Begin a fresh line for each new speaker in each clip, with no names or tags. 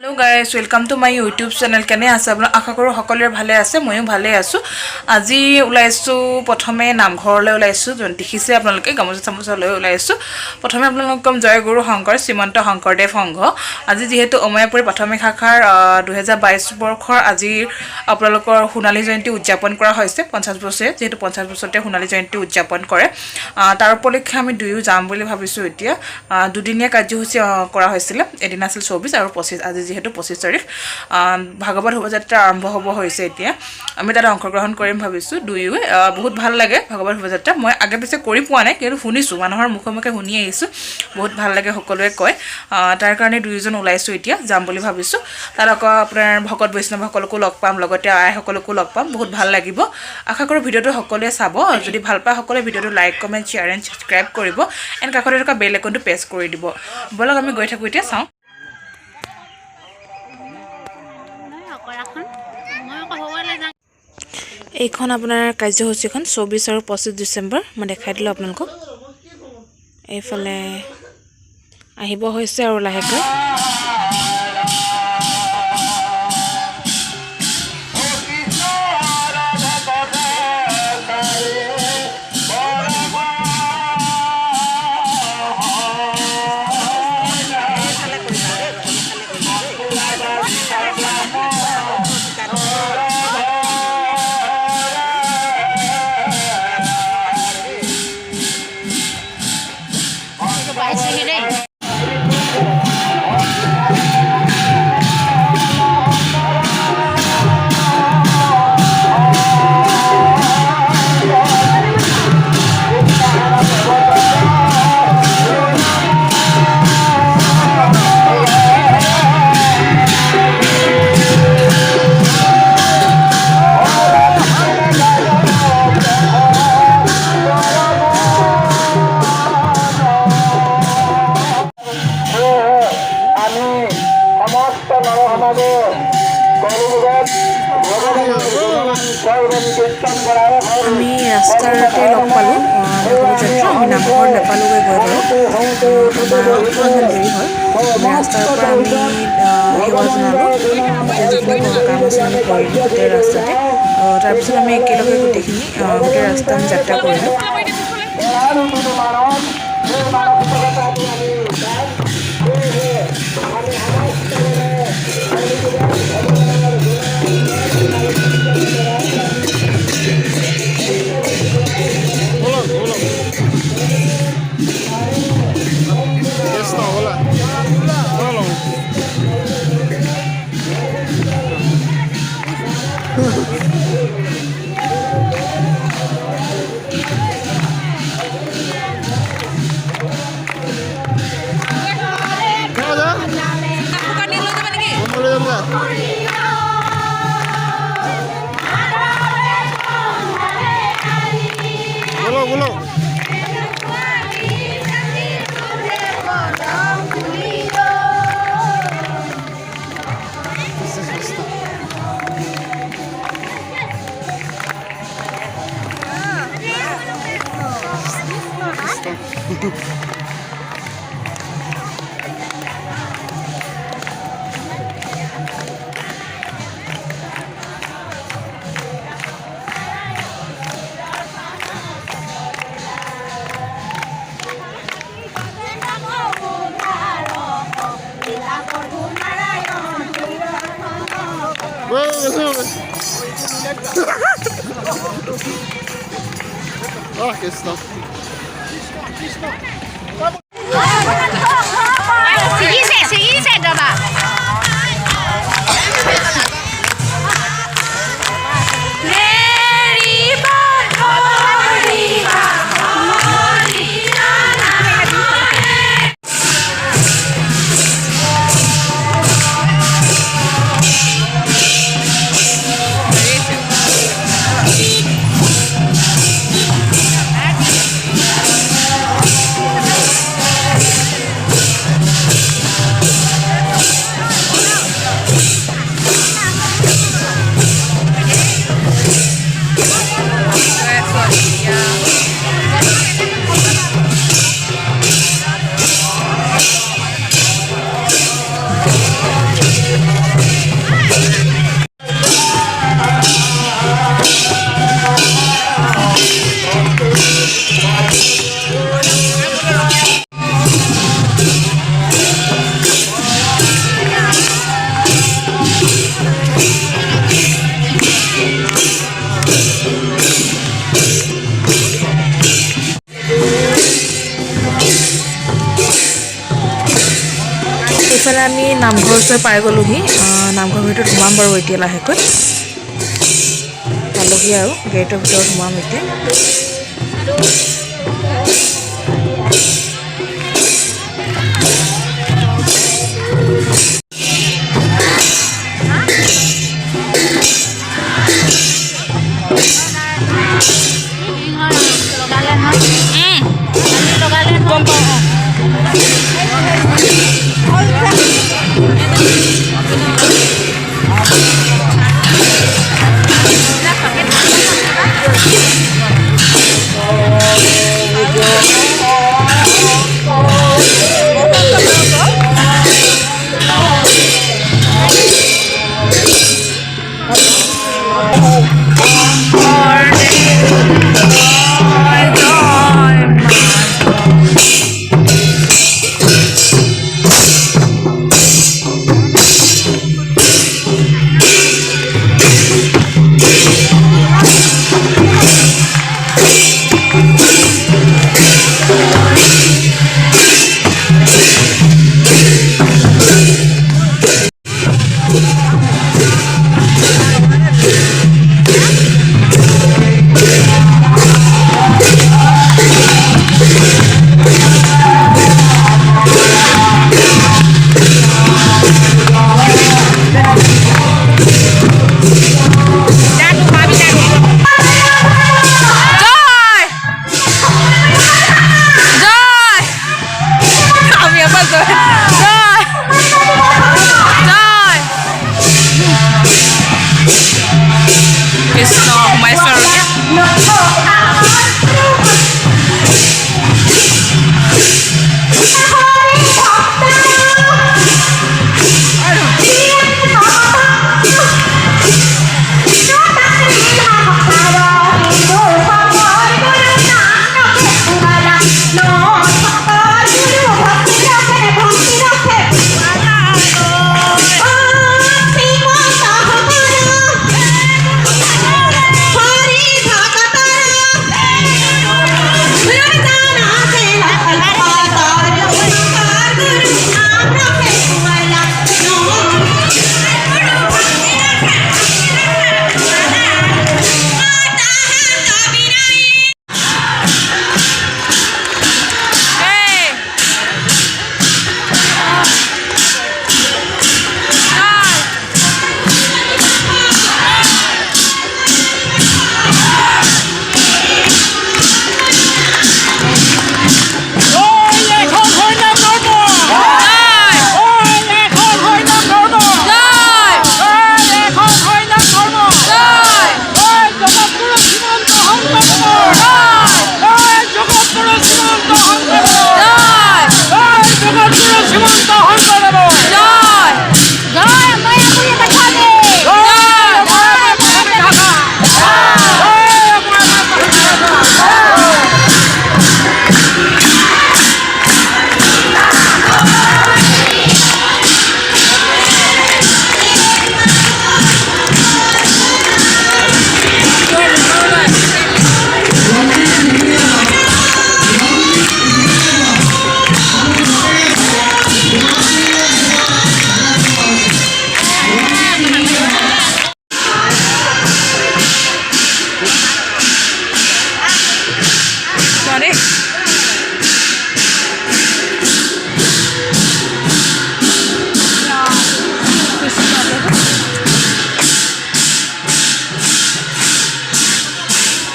Hello guys, welcome to my YouTube channel. কেনে আছে আপোনালোক আশা কৰো সকলোৰে ভালে আছে ময়ো ভালে আছো আজি ওলাইছো প্ৰথমে নামঘৰলৈ ওলাইছো জন দেখিছে আপোনালোকে গামোচা চামোচা লৈ ওলাইছো প্ৰথমে আপোনালোকক কম জয়গুৰু শংকৰ শ্ৰীমন্ত শংকৰদেৱ সংঘ আজি যেহেতু অময়াপুৰী প্ৰাথমিক শাখাৰ 2022 বৰ্ষৰ আজি আপোনালোকৰ সোণালী জয়ন্তী উদযাপন কৰা হৈছে 50 বছৰে যেহেতু 50 বছৰতে সোণালী জয়ন্তী উদযাপন কৰে তাৰ উপলক্ষে আমি দুয়ো যাম বুলি ভাবিছো এতিয়া দুদিনীয়া কাৰ্যসূচী কৰা হৈছিল এদিন আছিল 24 আৰু 25 আজি যেহেতু 25 তাৰিখ ভাগৱত শোভাযাত্ৰা আৰম্ভ হ'ব হৈছে এতিয়া আমি তাত অংশগ্ৰহণ কৰিম ভাবিছো দুয়ো বহুত ভাল লাগে ভাগৱত শোভাযাত্ৰা মই আগে পিছে কৰি পোৱা নাই কিন্তু শুনিছো মানুহৰ মুখে শুনি আহিছো বহুত ভাল লাগে সকলোৱে কয় তাৰ কাৰণে দুইজন ওলাইছো এতিয়া যাম বুলি ভাবিছো তাৰ আকৌ আপোনাৰ ভকত বৈষ্ণৱ সকলকো লগ পাম লগতে আই সকলকো লগ পাম বহুত ভাল লাগিব আশা কৰো ভিডিওটো সকলোৱে চাব যদি ভাল পায় সকলোৱে ভিডিওটো like comment share and subscribe কৰিব এণ্ড কাষতে থকা বেল আইকনটো প্ৰেছ কৰি দিব বলক আমি গৈ থাকো এতিয়া চাওঁ এইখন আপোনাৰ কাৰ্যসূচীখন 24 আৰু 25 ডিসেম্বৰ মই দেখাই দিলো আপোনালোকক এইফালে আহিব হৈছে আৰু লাহেকৈ আমি ৰাস্তাতে লগ পালো আমি নামঘৰ নেপালোগৈ গৈ বাৰু অকণমান দেৰি হয় ৰাস্তাৰ পৰা আমি সেৱা জনালোঁ যিখিনি কাম আছে আমি কৰিলোঁ গোটেই ৰাস্তাতে তাৰপিছত আমি একেলগে গোটেইখিনি গোটেই ৰাস্তা আমি যাত্ৰা কৰিলোঁ
बोलो Ah, que está.
Seguise, Dora.
নামঘৰ ওচৰ পাই গ'লোহি নামঘৰৰ ভিতৰত সোমাম বাৰু এতিয়া লাহেকৈ পালোহি আৰু গেটৰ ভিতৰত সোমাম এতিয়া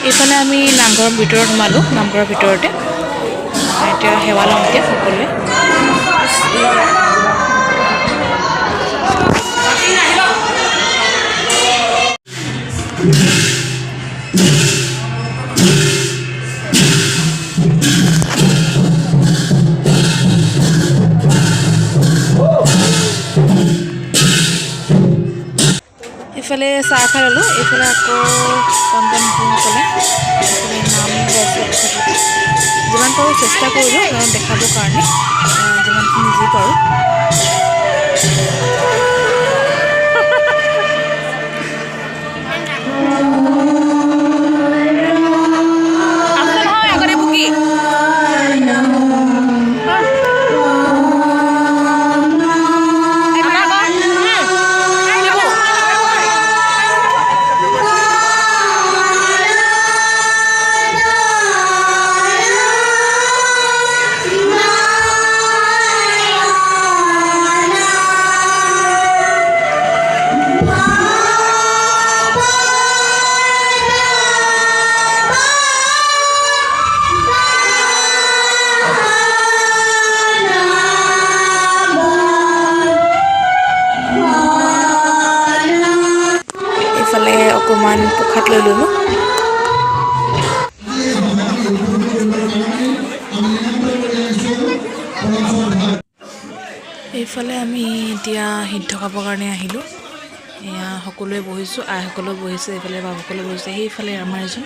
এইফালে আমি নামঘৰৰ ভিতৰত সোমালোঁ নামঘৰৰ ভিতৰতে এতিয়া সেৱা লম এতিয়া সকলোৱে এইফালে চাহ খাই ল'লোঁ এইফালে আকৌ কণকণসকলে নাম গাইছে যিমান পাৰোঁ চেষ্টা কৰিলোঁ দেখাবৰ কাৰণে যিমানখিনি যি পাৰোঁ অকণমান প্ৰসাদ লৈ ল'লোঁ। এইফালে আমি এতিয়া সিদ্ধ খাবৰ কাৰণে আহিলোঁ। এয়া সকলোৱে বহিছোঁ, আইসকলেও বহিছে, এইফালে বাবুসকলেও বহিছে। সেইফালে আমাৰ এজন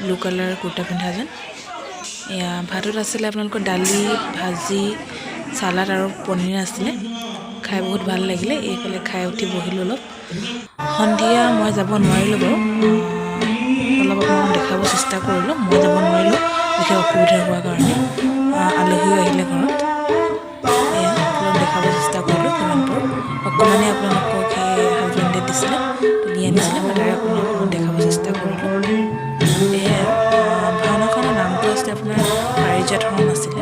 ব্লু কালাৰ কুৰ্তা পিন্ধাজন। এয়া ভাতত আছিলে আপোনালোকৰ দালি, ভাজি, চালাড আৰু পনীৰ আছিলে। খাই বহুত ভাল লাগিলে। এইফালে খাই উঠি বহিলোঁ অলপ। সন্ধিয়া মই যাব নোৱাৰিলোঁ বাৰু, অলপ অকণমান দেখাব চেষ্টা কৰিলোঁ। মই যাব নোৱাৰিলোঁ বিশেষ অসুবিধা হোৱাৰ কাৰণে। আলহীও আহিলে ঘৰত। এয়া অলপ দেখাব চেষ্টা কৰিলোঁ যিমান পাৰোঁ। অকণমানে আপোনালোকক সেই হাজবেণ্ডে দিছিলে, তুলি আনিছিলে, মই তাৰে অকণমান দেখাব চেষ্টা কৰিলোঁ। এয়া ভাওনাখনৰ নামটো আছিলে আপোনাৰ পাৰিজাত হৰণ আছিলে।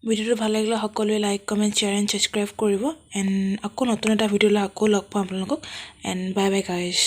ভিডিঅ'টো ভাল লাগিলে সকলোৱে like, comment, share and subscribe কৰিব। এণ্ড আকৌ নতুন এটা ভিডিঅ'লৈ আকৌ লগ পাম আপোনালোকক। And bye bye guys.